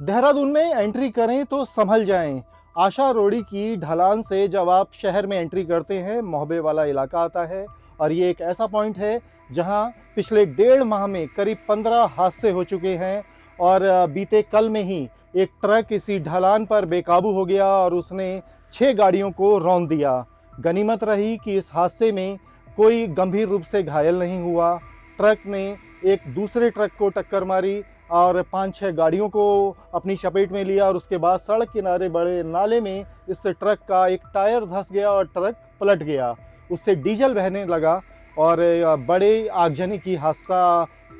देहरादून में एंट्री करें तो संभल जाएं। आशा रोड़ी की ढलान से जब आप शहर में एंट्री करते हैं, मोहबे वाला इलाका आता है और ये एक ऐसा पॉइंट है जहां पिछले 1.5 माह में करीब 15 हादसे हो चुके हैं और बीते कल में ही एक ट्रक इसी ढलान पर बेकाबू हो गया और उसने 6 गाड़ियों को रौंद दिया। गनीमत रही कि इस हादसे में कोई गंभीर रूप से घायल नहीं हुआ। ट्रक ने एक दूसरे ट्रक को टक्कर मारी और 5-6 गाड़ियों को अपनी चपेट में लिया और उसके बाद सड़क किनारे बड़े नाले में इस ट्रक का एक टायर धंस गया और ट्रक पलट गया। उससे डीजल बहने लगा और बड़े आगजनी की हादसा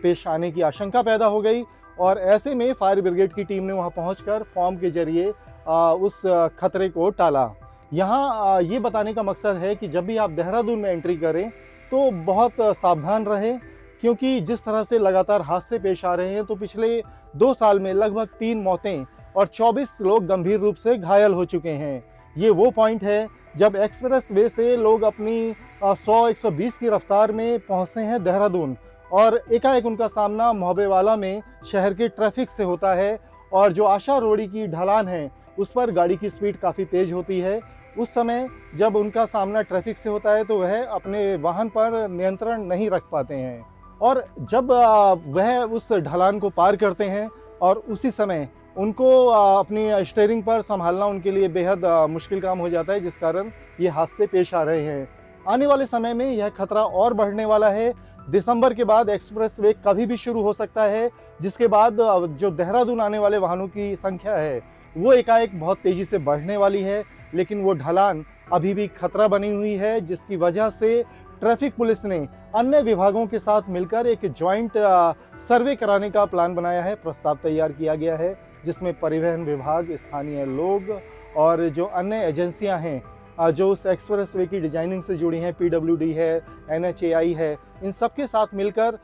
पेश आने की आशंका पैदा हो गई और ऐसे में फायर ब्रिगेड की टीम ने वहां पहुंचकर फॉर्म के जरिए उस खतरे को टाला। यहाँ ये बताने का मकसद है कि जब भी आप देहरादून में एंट्री करें तो बहुत सावधान रहें, क्योंकि जिस तरह से लगातार हादसे पेश आ रहे हैं तो पिछले 2 साल में लगभग 3 मौतें और 24 लोग गंभीर रूप से घायल हो चुके हैं। ये वो पॉइंट है जब एक्सप्रेस वे से लोग अपनी 100-120 की रफ्तार में पहुंचते हैं देहरादून और एकाएक उनका सामना मोहबे वाला में शहर के ट्रैफिक से होता है और जो आशा रोड़ी की ढलान है उस पर गाड़ी की स्पीड काफ़ी तेज होती है। उस समय जब उनका सामना ट्रैफिक से होता है तो वह अपने वाहन पर नियंत्रण नहीं रख पाते हैं और जब वह उस ढलान को पार करते हैं और उसी समय उनको अपनी स्टीयरिंग पर संभालना उनके लिए बेहद मुश्किल काम हो जाता है, जिस कारण ये हादसे पेश आ रहे हैं। आने वाले समय में यह खतरा और बढ़ने वाला है। दिसंबर के बाद एक्सप्रेस वे कभी भी शुरू हो सकता है, जिसके बाद जो देहरादून आने वाले वाहनों की संख्या है वो एकाएक बहुत तेज़ी से बढ़ने वाली है, लेकिन वो ढलान अभी भी खतरा बनी हुई है, जिसकी वजह से ट्रैफिक पुलिस ने अन्य विभागों के साथ मिलकर एक जॉइंट सर्वे कराने का प्लान बनाया है। प्रस्ताव तैयार किया गया है जिसमें परिवहन विभाग, स्थानीय लोग और जो अन्य एजेंसियां हैं जो उस एक्सप्रेस वे की डिजाइनिंग से जुड़ी हैं, पीडब्ल्यूडी है, NHAI है, इन सब के साथ मिलकर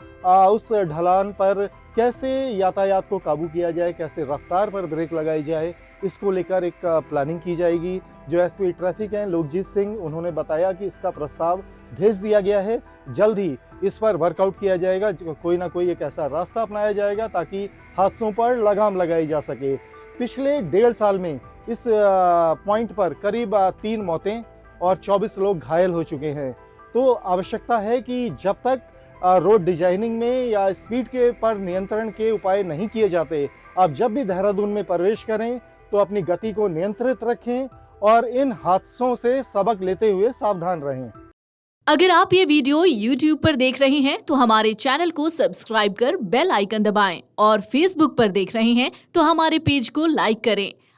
उस ढलान पर कैसे यातायात को काबू किया जाए, कैसे रफ्तार पर ब्रेक लगाई जाए, इसको लेकर एक प्लानिंग की जाएगी। जो एसपी ट्रैफिक हैं लोकजीत सिंह, उन्होंने बताया कि इसका प्रस्ताव भेज दिया गया है। जल्द ही इस पर वर्कआउट किया जाएगा, कोई ना कोई एक ऐसा रास्ता अपनाया जाएगा ताकि हादसों पर लगाम लगाई जा सके। पिछले 1.5 साल में इस पॉइंट पर करीब 3 मौतें और 24 लोग घायल हो चुके हैं। तो आवश्यकता है कि जब तक रोड डिजाइनिंग में या स्पीड के पर नियंत्रण के उपाय नहीं किए जाते, आप जब भी देहरादून में प्रवेश करें तो अपनी गति को नियंत्रित रखें और इन हादसों से सबक लेते हुए सावधान रहें। अगर आप ये वीडियो YouTube पर देख रहे हैं तो हमारे चैनल को सब्सक्राइब कर बेल आइकन दबाएं और Facebook पर देख रहे हैं तो हमारे पेज को लाइक करें।